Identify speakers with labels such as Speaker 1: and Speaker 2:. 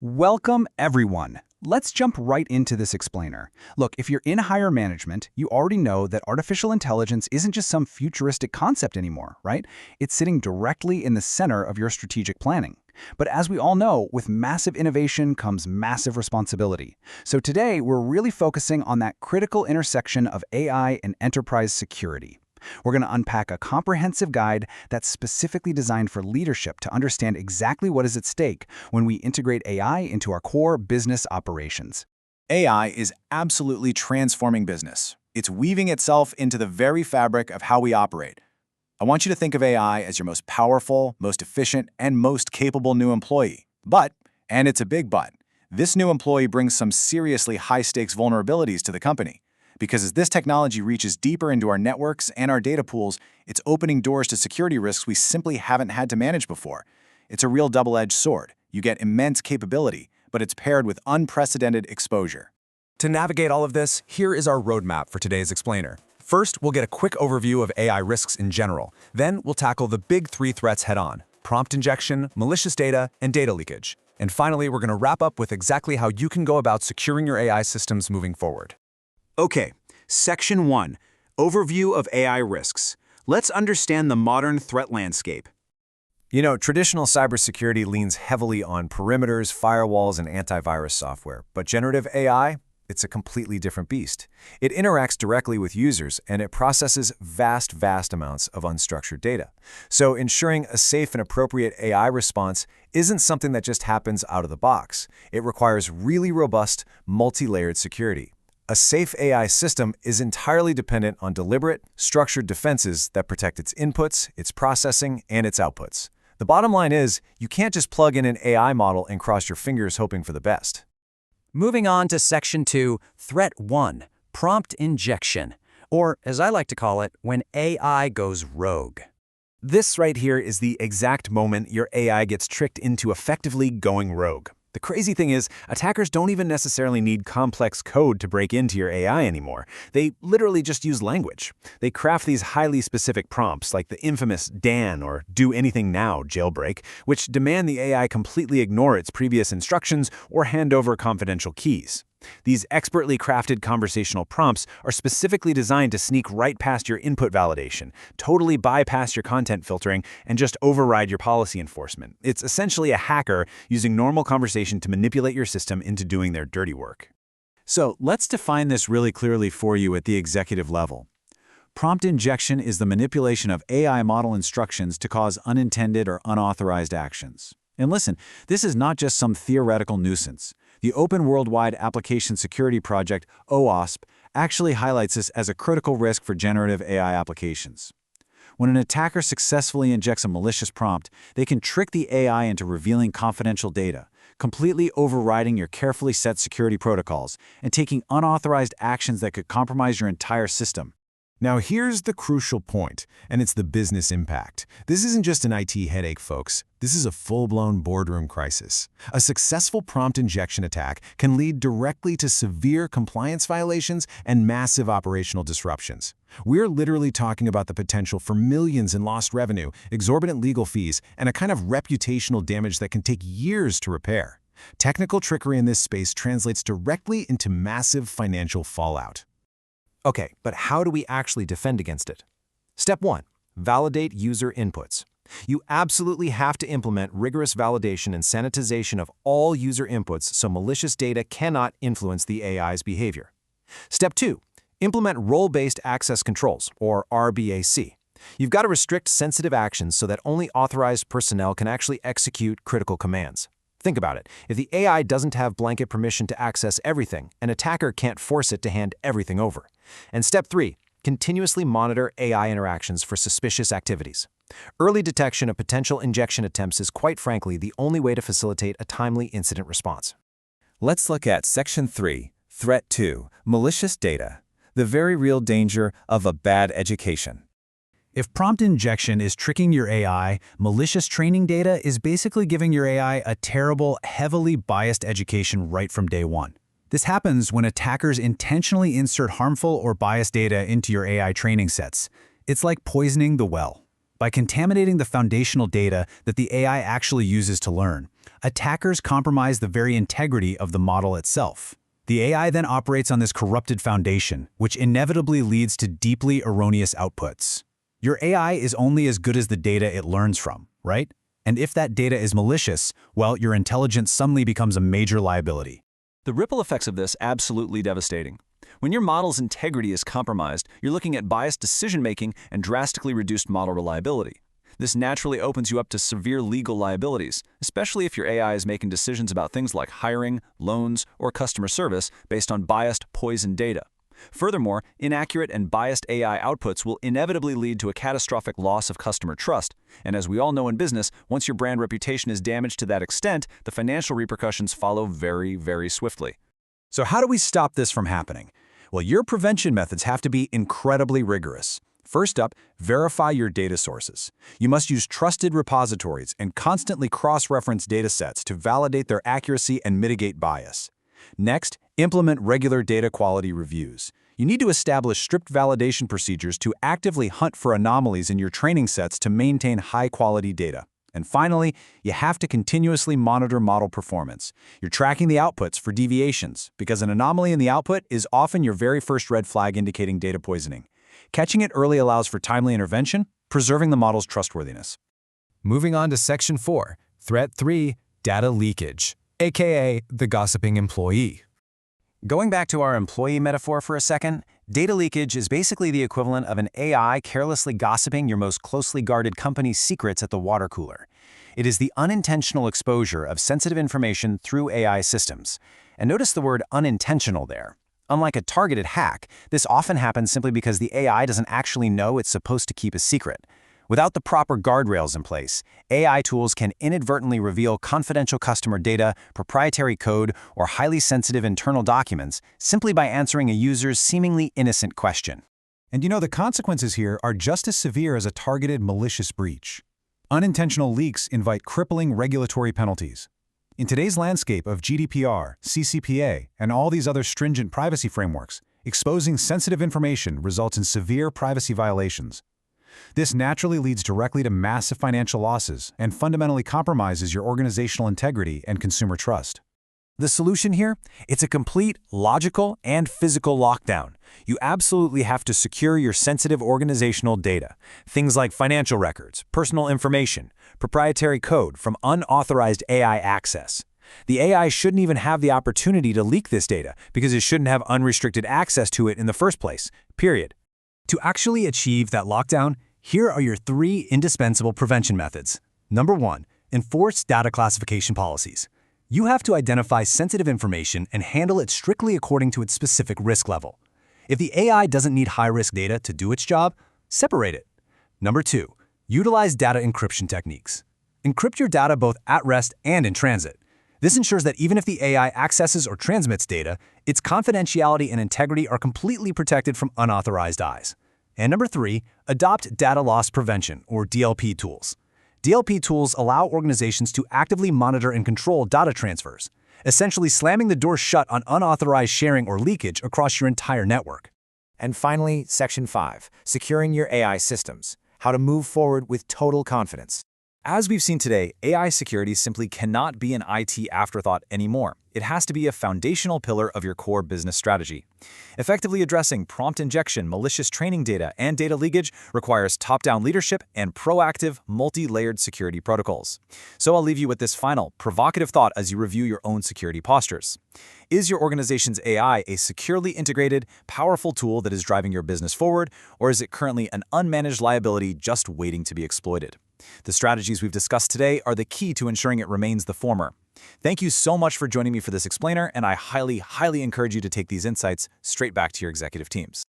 Speaker 1: Welcome, everyone. Let's jump right into this explainer. Look, if you're in higher management, you already know that artificial intelligence isn't just some futuristic concept anymore, right? It's sitting directly in the center of your strategic planning. But as we all know, with massive innovation comes massive responsibility. So today, we're really focusing on that critical intersection of AI and enterprise security. We're going to unpack a comprehensive guide that's specifically designed for leadership to understand exactly what is at stake when we integrate AI into our core business operations.
Speaker 2: AI is absolutely transforming business. It's weaving itself into the very fabric of how we operate. I want you to think of AI as your most powerful, most efficient, and most capable new employee. But, and it's a big but, this new employee brings some seriously high-stakes vulnerabilities to the company. Because as this technology reaches deeper into our networks and our data pools, it's opening doors to security risks we simply haven't had to manage before. It's a real double-edged sword. You get immense capability, but it's paired with unprecedented exposure.
Speaker 3: To navigate all of this, here is our roadmap for today's explainer. First, we'll get a quick overview of AI risks in general. Then, we'll tackle the big three threats head-on: prompt injection, malicious data, and data leakage. And finally, we're going to wrap up with exactly how you can go about securing your AI systems moving forward.
Speaker 2: Okay, Section 1, Overview of AI Risks. Let's understand the modern threat landscape.
Speaker 4: You know, traditional cybersecurity leans heavily on perimeters, firewalls, and antivirus software. But generative AI, it's a completely different beast. It interacts directly with users, and it processes vast amounts of unstructured data. So ensuring a safe and appropriate AI response isn't something that just happens out of the box. It requires really robust, multi-layered security. A safe AI system is entirely dependent on deliberate, structured defenses that protect its inputs, its processing, and its outputs. The bottom line is, you can't just plug in an AI model and cross your fingers hoping for the best.
Speaker 5: Moving on to Section 2, Threat 1, Prompt Injection, or as I like to call it, when AI goes rogue.
Speaker 4: This right here is the exact moment your AI gets tricked into effectively going rogue. The crazy thing is, attackers don't even necessarily need complex code to break into your AI anymore. They literally just use language. They craft these highly specific prompts, like the infamous "Dan" or "Do anything now" jailbreak, which demand the AI completely ignore its previous instructions or hand over confidential keys. These expertly crafted conversational prompts are specifically designed to sneak right past your input validation, totally bypass your content filtering, and just override your policy enforcement. It's essentially a hacker using normal conversation to manipulate your system into doing their dirty work.
Speaker 2: So let's define this really clearly for you at the executive level. Prompt injection is the manipulation of AI model instructions to cause unintended or unauthorized actions. And listen, this is not just some theoretical nuisance. The Open Worldwide Application Security Project, OWASP, actually highlights this as a critical risk for generative AI applications. When an attacker successfully injects a malicious prompt, they can trick the AI into revealing confidential data, completely overriding your carefully set security protocols, and taking unauthorized actions that could compromise your entire system.
Speaker 4: Now here's the crucial point, and it's the business impact. This isn't just an IT headache, folks. This is a full-blown boardroom crisis. A successful prompt injection attack can lead directly to severe compliance violations and massive operational disruptions. We're literally talking about the potential for millions in lost revenue, exorbitant legal fees, and a kind of reputational damage that can take years to repair. Technical trickery in this space translates directly into massive financial fallout.
Speaker 3: Okay, but how do we actually defend against it? Step 1. Validate user inputs. You absolutely have to implement rigorous validation and sanitization of all user inputs so malicious data cannot influence the AI's behavior. Step 2. Implement role-based access controls, or RBAC. You've got to restrict sensitive actions so that only authorized personnel can actually execute critical commands. Think about it. If the AI doesn't have blanket permission to access everything, an attacker can't force it to hand everything over. And step 3, continuously monitor AI interactions for suspicious activities. Early detection of potential injection attempts is quite frankly the only way to facilitate a timely incident response.
Speaker 4: Let's look at Section 3, Threat 2, Malicious Data, the very real danger of a bad education.
Speaker 1: If prompt injection is tricking your AI, malicious training data is basically giving your AI a terrible, heavily biased education right from day one. This happens when attackers intentionally insert harmful or biased data into your AI training sets. It's like poisoning the well. By contaminating the foundational data that the AI actually uses to learn, attackers compromise the very integrity of the model itself. The AI then operates on this corrupted foundation, which inevitably leads to deeply erroneous outputs. Your AI is only as good as the data it learns from, right? And if that data is malicious, well, your intelligence suddenly becomes a major liability.
Speaker 6: The ripple effects of this are absolutely devastating. When your model's integrity is compromised, you're looking at biased decision-making and drastically reduced model reliability. This naturally opens you up to severe legal liabilities, especially if your AI is making decisions about things like hiring, loans, or customer service based on biased, poisoned data. Furthermore, inaccurate and biased AI outputs will inevitably lead to a catastrophic loss of customer trust. And as we all know in business, once your brand reputation is damaged to that extent, the financial repercussions follow very, very swiftly.
Speaker 1: So how do we stop this from happening? Well, your prevention methods have to be incredibly rigorous. First up, verify your data sources. You must use trusted repositories and constantly cross-reference data sets to validate their accuracy and mitigate bias. Next, implement regular data quality reviews. You need to establish strict validation procedures to actively hunt for anomalies in your training sets to maintain high-quality data. And finally, you have to continuously monitor model performance. You're tracking the outputs for deviations, because an anomaly in the output is often your very first red flag indicating data poisoning. Catching it early allows for timely intervention, preserving the model's trustworthiness.
Speaker 3: Moving on to Section 4, Threat 3, Data Leakage, aka the gossiping employee.
Speaker 5: Going back to our employee metaphor for a second, data leakage is basically the equivalent of an AI carelessly gossiping your most closely guarded company's secrets at the water cooler. It is the unintentional exposure of sensitive information through AI systems. And notice the word unintentional there. Unlike a targeted hack, this often happens simply because the AI doesn't actually know it's supposed to keep a secret. Without the proper guardrails in place, AI tools can inadvertently reveal confidential customer data, proprietary code, or highly sensitive internal documents simply by answering a user's seemingly innocent question.
Speaker 1: And you know, the consequences here are just as severe as a targeted malicious breach. Unintentional leaks invite crippling regulatory penalties. In today's landscape of GDPR, CCPA, and all these other stringent privacy frameworks, exposing sensitive information results in severe privacy violations. This naturally leads directly to massive financial losses and fundamentally compromises your organizational integrity and consumer trust.
Speaker 5: The solution here? It's a complete logical and physical lockdown. You absolutely have to secure your sensitive organizational data, things like financial records, personal information, proprietary code from unauthorized AI access. The AI shouldn't even have the opportunity to leak this data because it shouldn't have unrestricted access to it in the first place, period.
Speaker 1: To actually achieve that lockdown, here are your 3 indispensable prevention methods. Number 1, enforce data classification policies. You have to identify sensitive information and handle it strictly according to its specific risk level. If the AI doesn't need high-risk data to do its job, separate it. Number 2, utilize data encryption techniques. Encrypt your data both at rest and in transit. This ensures that even if the AI accesses or transmits data, its confidentiality and integrity are completely protected from unauthorized eyes. And number 3, adopt data loss prevention, or DLP tools. DLP tools allow organizations to actively monitor and control data transfers, essentially slamming the door shut on unauthorized sharing or leakage across your entire network.
Speaker 3: And finally, Section 5, Securing Your AI Systems, How to Move Forward with Total Confidence.
Speaker 6: As we've seen today, AI security simply cannot be an IT afterthought anymore. It has to be a foundational pillar of your core business strategy. Effectively addressing prompt injection, malicious training data, and data leakage requires top-down leadership and proactive, multi-layered security protocols. So I'll leave you with this final, provocative thought as you review your own security postures. Is your organization's AI a securely integrated, powerful tool that is driving your business forward, or is it currently an unmanaged liability just waiting to be exploited? The strategies we've discussed today are the key to ensuring it remains the former. Thank you so much for joining me for this explainer, and I highly encourage you to take these insights straight back to your executive teams.